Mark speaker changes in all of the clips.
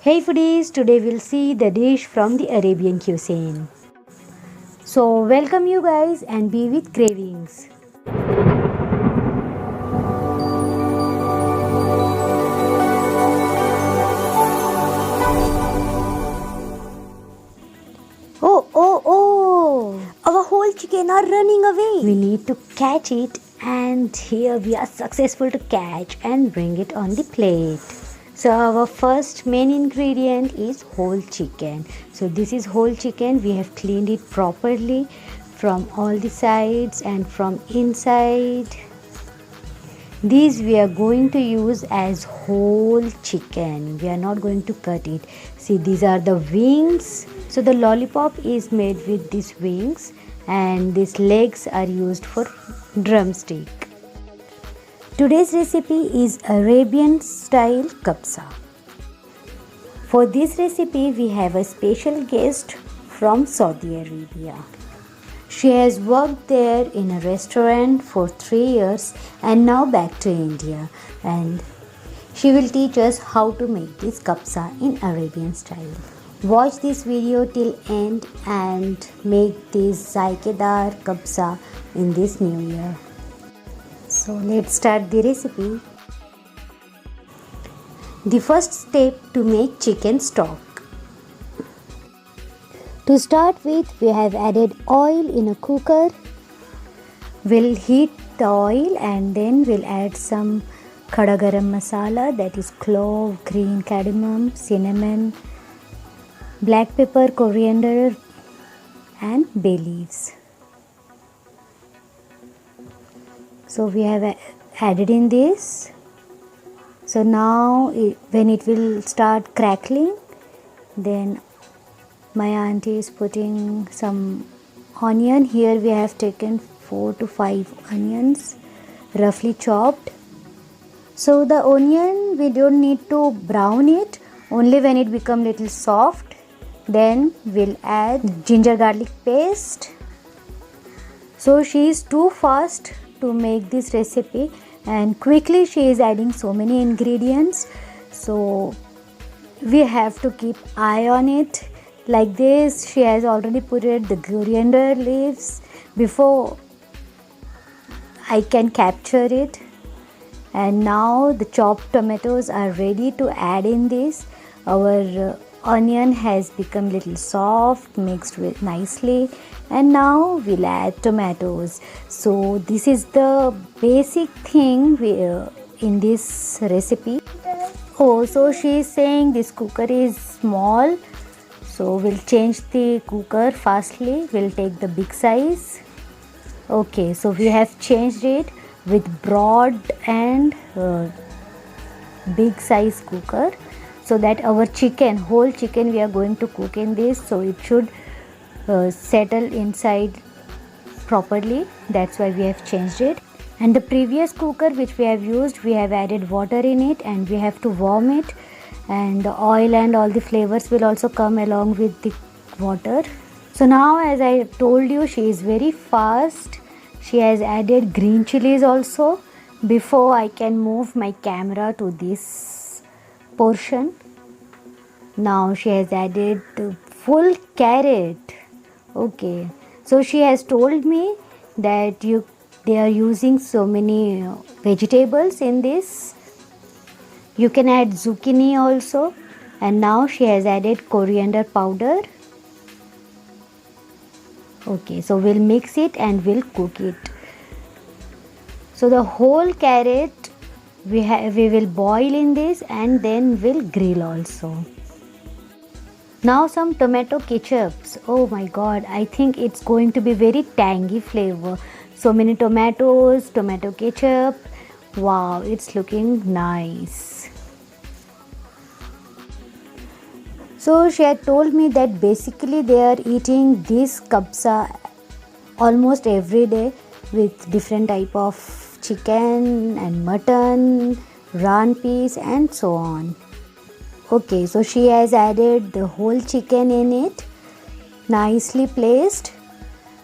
Speaker 1: Hey foodies, today we'll see the dish from the Arabian cuisine. So welcome you guys and be with cravings. Oh, our whole chicken are running away. We need to catch it and here we are successful to catch and bring it on the plate. So our first main ingredient is whole chicken. So this is whole chicken. We have cleaned it properly from all the sides and from inside. These we are going to use as whole chicken. We are not going to cut it. See, these are the wings. So the lollipop is made with these wings and these legs are used for drumstick. Today's recipe is Arabian style kabsa. For this recipe we have a special guest from Saudi Arabia. She has worked there in a restaurant for 3 years and now back to India, and she will teach us how to make this kabsa in Arabian style. Watch this video till end and make this zaikedar kabsa in this new year. So let's start the recipe. The first step to make chicken stock. To start with, we have added oil in a cooker. We'll heat the oil and then we'll add some khada garam masala, that is clove, green cardamom, cinnamon, black pepper, coriander and bay leaves. So we have added in this. So now when it will start crackling, then my auntie is putting some onion. Here we have taken 4 to 5 onions roughly chopped. So the onion we don't need to brown it, only when it become little soft. Then we'll add ginger garlic paste. So she is too fast to make this recipe and quickly she is adding so many ingredients. So we have to keep eye on it. Like this, she has already put it the coriander leaves before I can capture it. And now the chopped tomatoes are ready to add in this. Our onion has become little soft, mixed with nicely, and now we'll add tomatoes. So this is the basic thing in this recipe. Oh, so she is saying this cooker is small. So we'll change the cooker fastly. We'll take the big size. Okay, so we have changed it with broad and big size cooker, so that our chicken, whole chicken we are going to cook in this, so it should settle inside properly. That's why we have changed it. And the previous cooker which we have used, we have added water in it and we have to warm it, and the oil and all the flavors will also come along with the water. So now, as I told you, she is very fast. She has added green chilies also. Before I can move my camera to this portion, now she has added full carrot. Okay, so she has told me that they are using so many vegetables in this. You can add zucchini also. And now she has added coriander powder. Okay, so we'll mix it and we'll cook it. So the whole carrot we will boil in this and then we'll grill also. Now some tomato ketchups. Oh my god, I think it's going to be very tangy flavor. So many tomatoes, tomato ketchup. Wow, it's looking nice. So she had told me that basically they are eating this kabsa almost every day with different type of chicken and mutton, ran peas and so on. Okay, so she has added the whole chicken in it, nicely placed,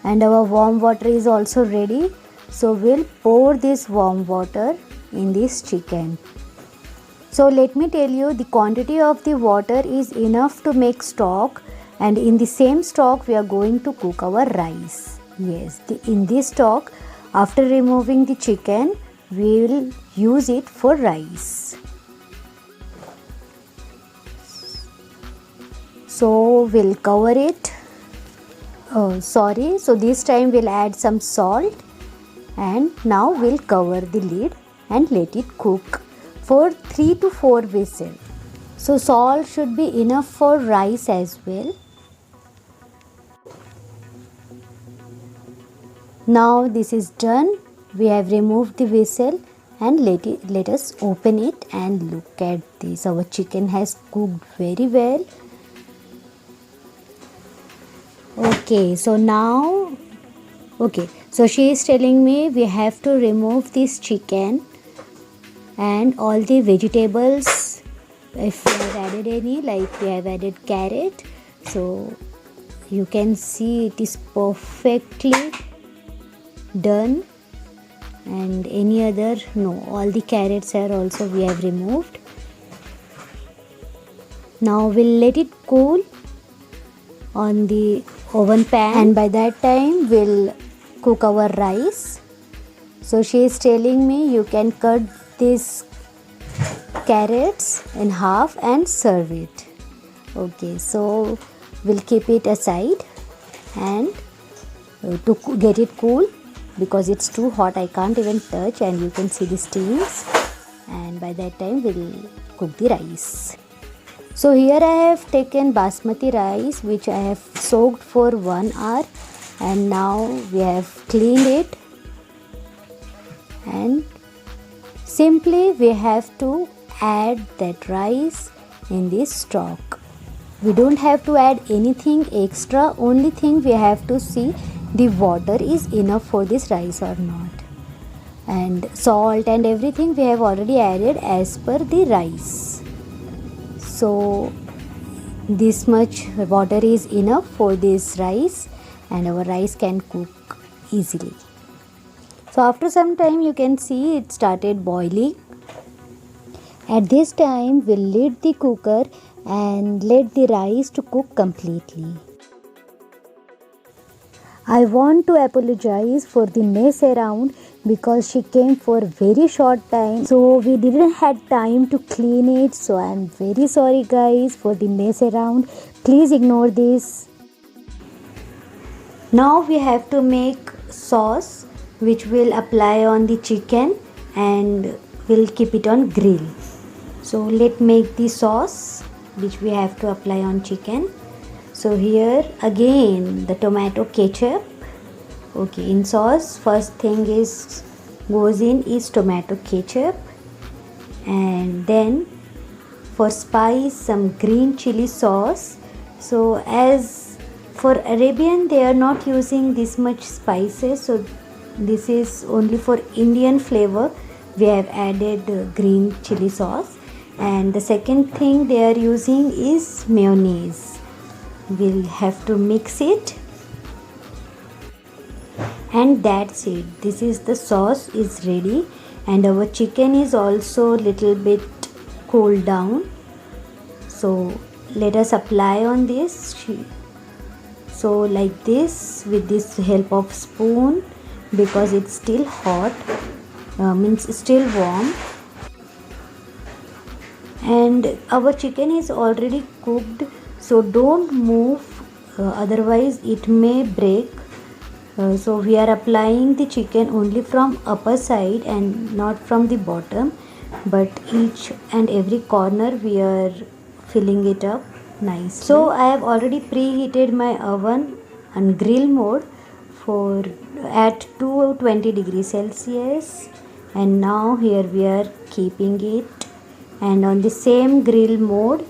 Speaker 1: and our warm water is also ready. So we'll pour this warm water in this chicken. So let me tell you, the quantity of the water is enough to make stock, and in the same stock we are going to cook our rice. Yes, in this stock, after removing the chicken, we will use it for rice. So we'll cover it. So this time we'll add some salt, and now we'll cover the lid and let it cook for 3 to 4 whistles. So salt should be enough for rice as well. Now this is done. We have removed the whistle, and let us open it and look at this. Our chicken has cooked very well. Okay, so she is telling me we have to remove this chicken and all the vegetables. If we have added any, like we have added carrot, so you can see it is perfectly done. And any other, no, all the carrots are also we have removed. Now we'll let it cool on the oven pan, and by that time we'll cook our rice. So she is telling me you can cut these carrots in half and serve it. Okay, so we'll keep it aside and to get it cool, because it's too hot, I can't even touch, and you can see the steams, and by that time we'll cook the rice. So here I have taken basmati rice, which I have soaked for 1 hour, and now we have cleaned it, and simply we have to add that rice in this stock. We don't have to add anything extra, only thing we have to see the water is enough for this rice or not. And salt and everything we have already added as per the rice. So this much water is enough for this rice, and our rice can cook easily. So after some time you can see it started boiling. At this time we'll lid the cooker and let the rice to cook completely. I want to apologize for the mess around, because she came for a very short time, so we didn't have time to clean it. So I'm very sorry guys for the mess around. Please ignore this. Now we have to make sauce which we'll apply on the chicken, and we'll keep it on grill. So let's make the sauce which we have to apply on chicken. So here again the tomato ketchup. Okay, in sauce first thing goes in is tomato ketchup, and then for spice some green chili sauce. So as for Arabian they are not using this much spices, so this is only for Indian flavor. We have added green chili sauce, and the second thing they are using is mayonnaise. We'll have to mix it, and that's it. This is the sauce is ready, and our chicken is also little bit cooled down. So let us apply on this. So like this, with this help of spoon, because it's still hot, means still warm, and our chicken is already cooked, so don't move, otherwise it may break. So we are applying the chicken only from upper side and not from the bottom, but each and every corner we are filling it up nicely. So I have already preheated my oven on grill mode for at 220 degrees Celsius, and now here we are keeping it, and on the same grill mode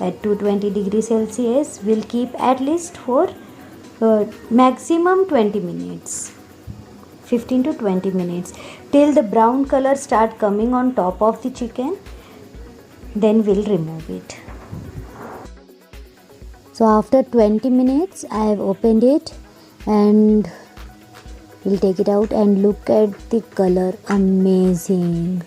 Speaker 1: at 220 degrees Celsius we'll keep at least for maximum 20 minutes, 15 to 20 minutes, till the brown color start coming on top of the chicken. Then we'll remove it. So after 20 minutes I have opened it, and we'll take it out and look at the color. Amazing.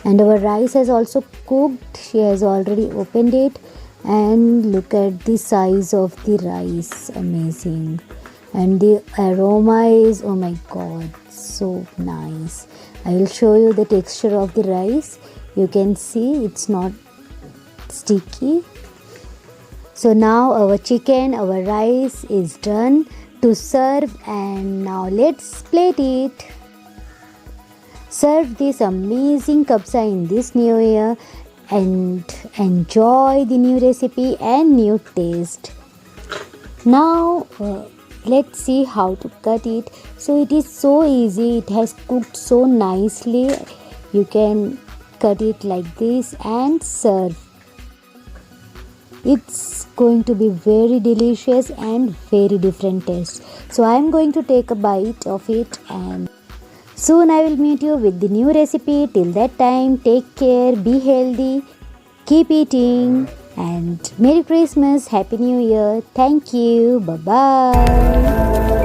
Speaker 1: And our rice has also cooked. She has already opened it, and look at the size of the rice, amazing. And the aroma is, oh my god, so nice. I will show you the texture of the rice. You can see it's not sticky. So now our chicken, our rice is done to serve, and now let's plate it. Serve this amazing kabsa in this new year and enjoy the new recipe and new taste. Now let's see how to cut it. So it is so easy, it has cooked so nicely. You can cut it like this and serve. It's going to be very delicious and very different taste. So I am going to take a bite of it, and soon I will meet you with the new recipe. Till that time, take care, be healthy, keep eating, and Merry Christmas, Happy New Year. Thank you. Bye bye.